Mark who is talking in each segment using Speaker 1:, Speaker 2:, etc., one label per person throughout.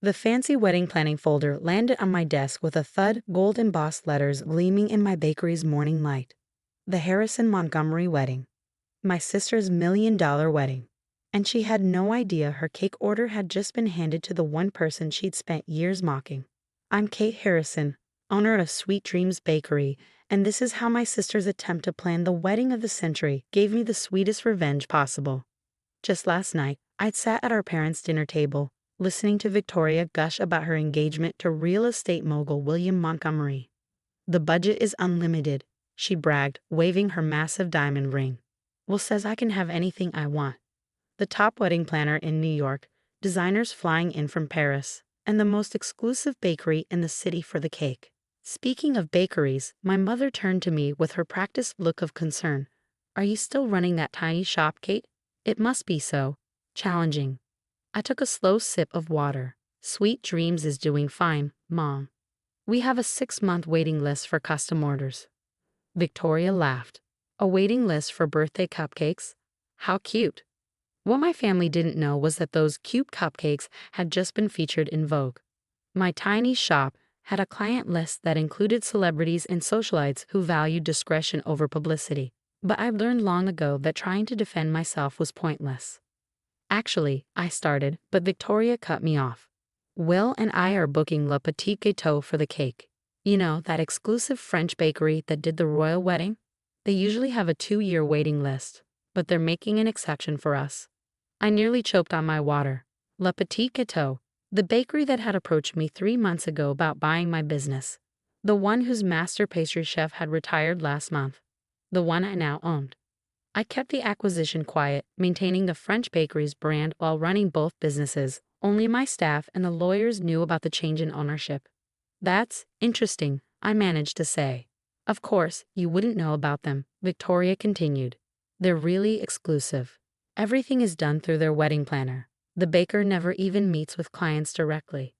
Speaker 1: The fancy wedding planning folder landed on my desk with a thud, gold embossed letters gleaming in my bakery's morning light. The Harrison Montgomery wedding. My sister's $1 million wedding. And she had no idea her cake order had just been handed to the one person she'd spent years mocking. I'm Kate Harrison, owner of Sweet Dreams Bakery, and this is how my sister's attempt to plan the wedding of the century gave me the sweetest revenge possible. Just last night, I'd sat at our parents' dinner table, listening to Victoria gush about her engagement to real estate mogul William Montgomery. The budget is unlimited, she bragged, waving her massive diamond ring. Will says I can have anything I want. The top wedding planner in New York, designers flying in from Paris, and the most exclusive bakery in the city for the cake. Speaking of bakeries, my mother turned to me with her practiced look of concern. Are you still running that tiny shop, Kate? It must be so. Challenging. I took a slow sip of water. Sweet Dreams is doing fine, Mom. We have a 6-month waiting list for custom orders. Victoria laughed. A waiting list for birthday cupcakes? How cute. What my family didn't know was that those cute cupcakes had just been featured in Vogue. My tiny shop had a client list that included celebrities and socialites who valued discretion over publicity. But I learned long ago that trying to defend myself was pointless. Actually, I started, but Victoria cut me off. Will and I are booking Le Petit Gâteau for the cake. You know, that exclusive French bakery that did the royal wedding? They usually have a 2-year waiting list, but they're making an exception for us. I nearly choked on my water. Le Petit Gâteau, the bakery that had approached me 3 months ago about buying my business. The one whose master pastry chef had retired last month. The one I now owned. I kept the acquisition quiet, maintaining the French bakery's brand while running both businesses. Only my staff and the lawyers knew about the change in ownership. That's interesting, I managed to say. Of course, you wouldn't know about them, Victoria continued. They're really exclusive. Everything is done through their wedding planner. The baker never even meets with clients directly.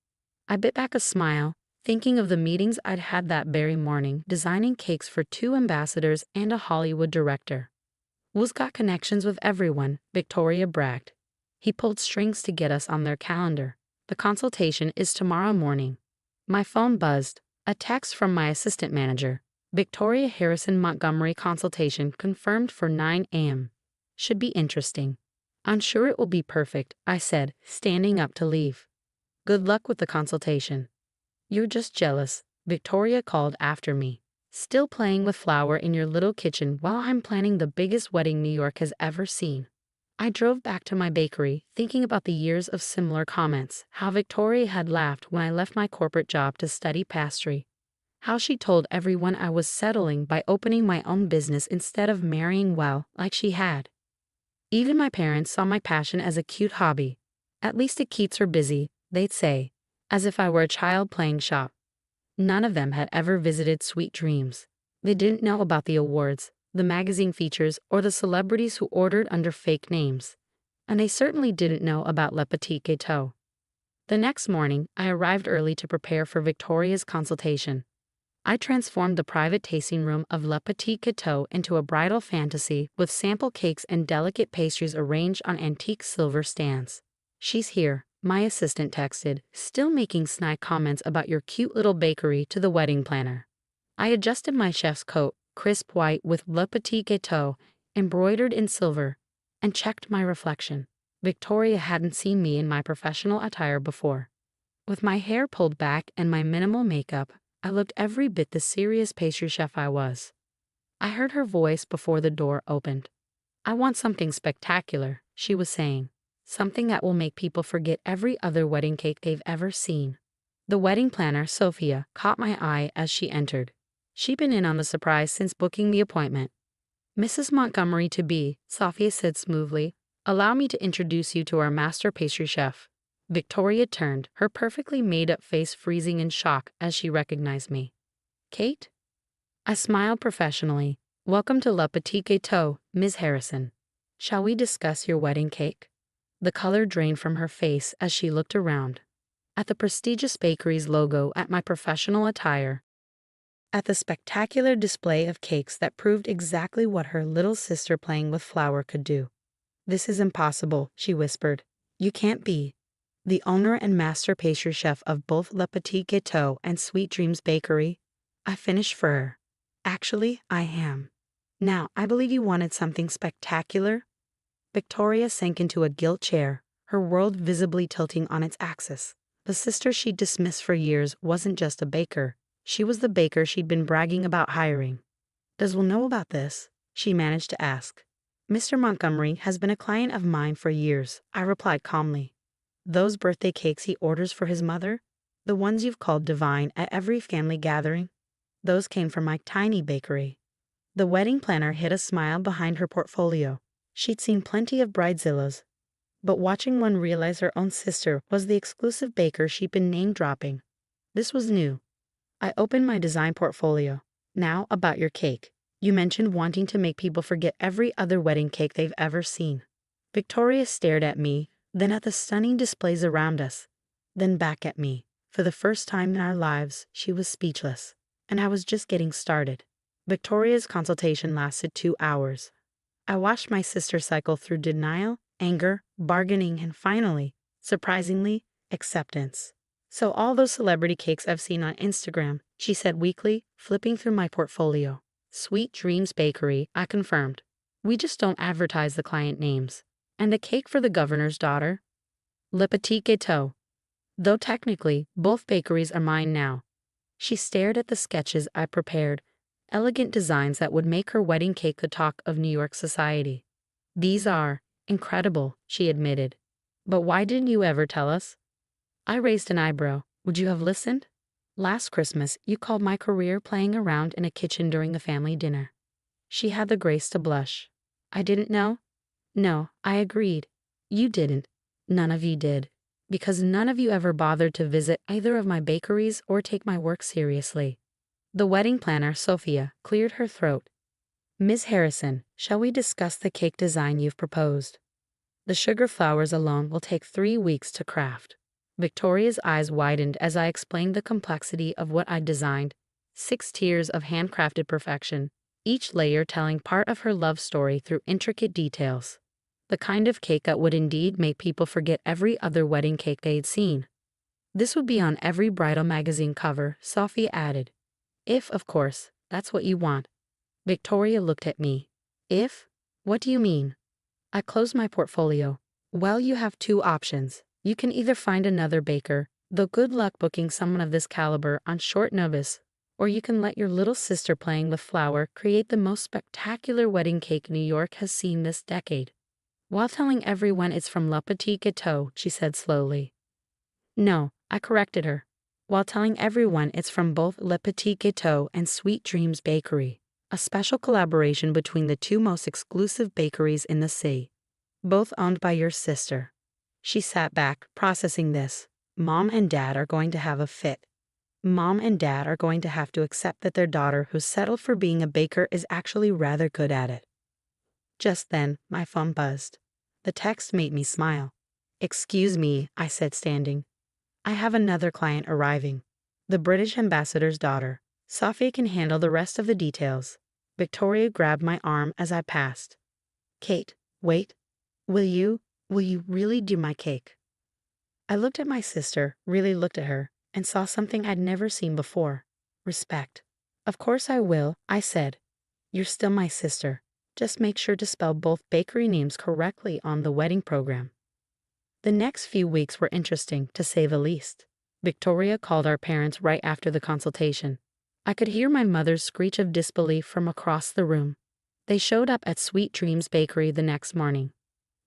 Speaker 1: I bit back a smile, thinking of the meetings I'd had that very morning designing cakes for 2 ambassadors and a Hollywood director. Will's got connections with everyone, Victoria bragged. He pulled strings to get us on their calendar. The consultation is tomorrow morning. My phone buzzed. A text from my assistant manager. Victoria Harrison Montgomery consultation confirmed for 9 a.m. Should be interesting. I'm sure it will be perfect, I said, standing up to leave. Good luck with the consultation. You're just jealous, Victoria called after me. Still playing with flour in your little kitchen while I'm planning the biggest wedding New York has ever seen. I drove back to my bakery, thinking about the years of similar comments, how Victoria had laughed when I left my corporate job to study pastry, how she told everyone I was settling by opening my own business instead of marrying well, like she had. Even my parents saw my passion as a cute hobby. At least it keeps her busy, they'd say, as if I were a child playing shop. None of them had ever visited Sweet Dreams. They didn't know about the awards, the magazine features, or the celebrities who ordered under fake names. And they certainly didn't know about Le Petit Gâteau. The next morning, I arrived early to prepare for Victoria's consultation. I transformed the private tasting room of Le Petit Gâteau into a bridal fantasy with sample cakes and delicate pastries arranged on antique silver stands. She's here, my assistant texted, still making snide comments about your cute little bakery to the wedding planner. I adjusted my chef's coat, crisp white with Le Petit Gâteau, embroidered in silver, and checked my reflection. Victoria hadn't seen me in my professional attire before. With my hair pulled back and my minimal makeup, I looked every bit the serious pastry chef I was. I heard her voice before the door opened. I want something spectacular, she was saying. Something that will make people forget every other wedding cake they've ever seen. The wedding planner, Sophia, caught my eye as she entered. She'd been in on the surprise since booking the appointment. Mrs. Montgomery to be, Sophia said smoothly. Allow me to introduce you to our master pastry chef. Victoria turned, her perfectly made-up face freezing in shock as she recognized me. Kate? I smiled professionally. Welcome to Le Petit Gâteau, Ms. Harrison. Shall we discuss your wedding cake? The color drained from her face as she looked around. At the prestigious bakery's logo, at my professional attire, at the spectacular display of cakes that proved exactly what her little sister playing with flour could do. This is impossible, she whispered. You can't be. the owner and master pastry chef of both Le Petit Gâteau and Sweet Dreams Bakery. I finished for her. Actually, I am. Now, I believe you wanted something spectacular. Victoria sank into a gilt chair, her world visibly tilting on its axis. The sister she'd dismissed for years wasn't just a baker. She was the baker she'd been bragging about hiring. Does Will know about this? She managed to ask. Mr. Montgomery has been a client of mine for years, I replied calmly. Those birthday cakes he orders for his mother? The ones you've called divine at every family gathering? Those came from my tiny bakery. The wedding planner hid a smile behind her portfolio. She'd seen plenty of bridezillas, but watching one realize her own sister was the exclusive baker she'd been name-dropping. This was new. I opened my design portfolio. Now about your cake. You mentioned wanting to make people forget every other wedding cake they've ever seen. Victoria stared at me, then at the stunning displays around us, then back at me. For the first time in our lives, she was speechless, and I was just getting started. Victoria's consultation lasted 2 hours. I watched my sister cycle through denial, anger, bargaining, and finally, surprisingly, acceptance. So all those celebrity cakes I've seen on Instagram, she said weakly, flipping through my portfolio. Sweet Dreams Bakery, I confirmed. We just don't advertise the client names. And the cake for the governor's daughter? Le Petit Gâteau. Though technically, both bakeries are mine now. She stared at the sketches I prepared, elegant designs that would make her wedding cake the talk of New York society. These are incredible, she admitted. But why didn't you ever tell us? I raised an eyebrow. Would you have listened? Last Christmas, you called my career playing around in a kitchen during the family dinner. She had the grace to blush. I didn't know? No, I agreed. You didn't. None of you did. Because none of you ever bothered to visit either of my bakeries or take my work seriously. The wedding planner, Sophia, cleared her throat. Ms. Harrison, shall we discuss the cake design you've proposed? The sugar flowers alone will take 3 weeks to craft. Victoria's eyes widened as I explained the complexity of what I'd designed. 6 tiers of handcrafted perfection, each layer telling part of her love story through intricate details. The kind of cake that would indeed make people forget every other wedding cake they'd seen. This would be on every bridal magazine cover, Sophie added. If, of course, that's what you want. Victoria looked at me. If? What do you mean? I closed my portfolio. Well, you have 2 options. You can either find another baker, though good luck booking someone of this caliber on short notice, or you can let your little sister playing with flour create the most spectacular wedding cake New York has seen this decade. While telling everyone it's from Le Petit Gâteau, she said slowly. No, I corrected her. While telling everyone it's from both Le Petit Gâteau and Sweet Dreams Bakery, a special collaboration between the 2 most exclusive bakeries in the city, both owned by your sister. She sat back, processing this. Mom and Dad are going to have a fit. Mom and Dad are going to have to accept that their daughter who settled for being a baker is actually rather good at it. Just then, my phone buzzed. The text made me smile. Excuse me, I said, standing. I have another client arriving. The British ambassador's daughter. Sophie can handle the rest of the details. Victoria grabbed my arm as I passed. Kate, wait. Will you really do my cake? I looked at my sister, really looked at her, and saw something I'd never seen before. Respect. Of course I will, I said. You're still my sister. Just make sure to spell both bakery names correctly on the wedding program. The next few weeks were interesting, to say the least. Victoria called our parents right after the consultation. I could hear my mother's screech of disbelief from across the room. They showed up at Sweet Dreams Bakery the next morning.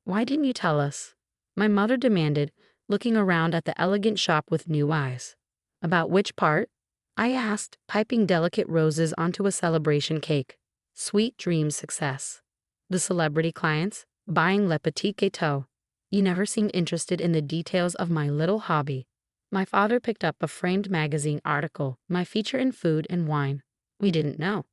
Speaker 1: Why didn't you tell us? My mother demanded, looking around at the elegant shop with new eyes. About which part? I asked, piping delicate roses onto a celebration cake. Sweet Dreams success. The celebrity clients, buying Le Petit Gâteau. You never seemed interested in the details of my little hobby. My father picked up a framed magazine article, my feature in food and wine. We didn't know.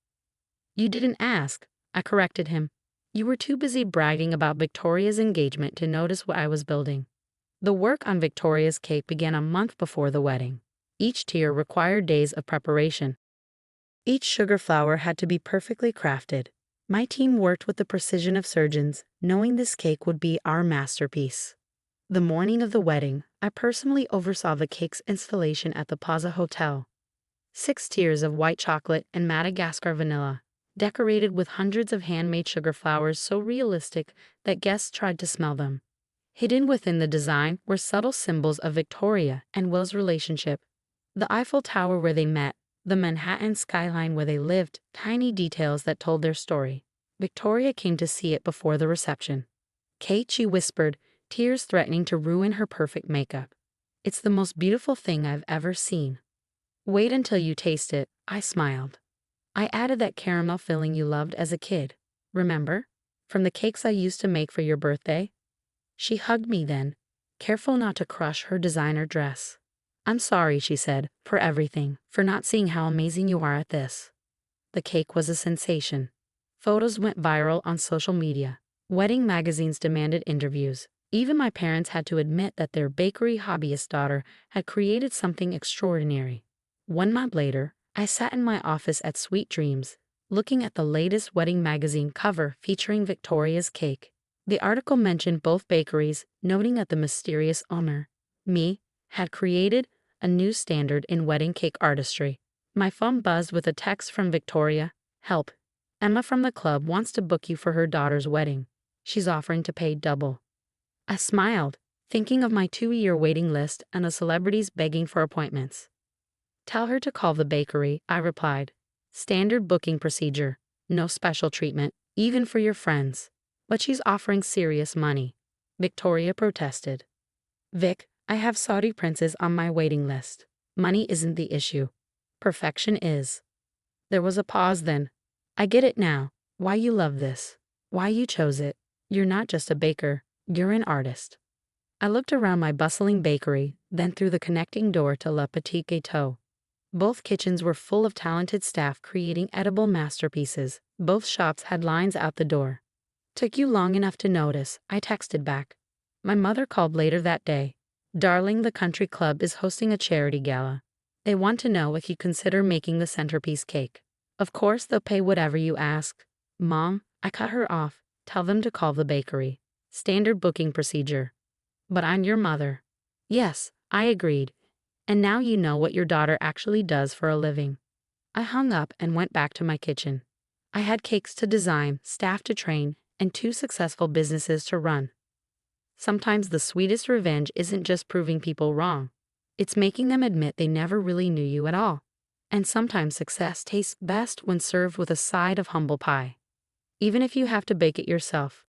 Speaker 1: You didn't ask, I corrected him. You were too busy bragging about Victoria's engagement to notice what I was building. The work on Victoria's cake began a month before the wedding. Each tier required days of preparation. Each sugar flower had to be perfectly crafted. My team worked with the precision of surgeons, knowing this cake would be our masterpiece. The morning of the wedding, I personally oversaw the cake's installation at the Plaza Hotel. 6 tiers of white chocolate and Madagascar vanilla, decorated with hundreds of handmade sugar flowers so realistic that guests tried to smell them. Hidden within the design were subtle symbols of Victoria and Will's relationship. The Eiffel Tower where they met, the Manhattan skyline where they lived, tiny details that told their story. Victoria came to see it before the reception. "Kate," she whispered, tears threatening to ruin her perfect makeup. "It's the most beautiful thing I've ever seen." "Wait until you taste it," I smiled. "I added that caramel filling you loved as a kid. Remember? From the cakes I used to make for your birthday?" She hugged me then, careful not to crush her designer dress. "I'm sorry," she said, "for everything, for not seeing how amazing you are at this." The cake was a sensation. Photos went viral on social media. Wedding magazines demanded interviews. Even my parents had to admit that their bakery hobbyist daughter had created something extraordinary. 1 month later, I sat in my office at Sweet Dreams, looking at the latest wedding magazine cover featuring Victoria's cake. The article mentioned both bakeries, noting that the mysterious owner, me, had created a new standard in wedding cake artistry. My phone buzzed with a text from Victoria. "Help. Emma from the club wants to book you for her daughter's wedding. She's offering to pay double." I smiled, thinking of my 2-year waiting list and the celebrities begging for appointments. "Tell her to call the bakery," I replied. "Standard booking procedure. No special treatment, even for your friends." "But she's offering serious money," Victoria protested. "Vic, I have Saudi princes on my waiting list. Money isn't the issue. Perfection is." There was a pause then. "I get it now. Why you love this. Why you chose it. You're not just a baker. You're an artist." I looked around my bustling bakery, then through the connecting door to Le Petit Gâteau. Both kitchens were full of talented staff creating edible masterpieces. Both shops had lines out the door. "Took you long enough to notice," I texted back. My mother called later that day. "Darling, the country club is hosting a charity gala. They want to know if you consider making the centerpiece cake. Of course they'll pay whatever you ask." "Mom," I cut her off, "tell them to call the bakery. Standard booking procedure." "But I'm your mother." "Yes," I agreed. "And now you know what your daughter actually does for a living." I hung up and went back to my kitchen. I had cakes to design, staff to train, and 2 successful businesses to run. Sometimes the sweetest revenge isn't just proving people wrong. It's making them admit they never really knew you at all. And sometimes success tastes best when served with a side of humble pie. Even if you have to bake it yourself.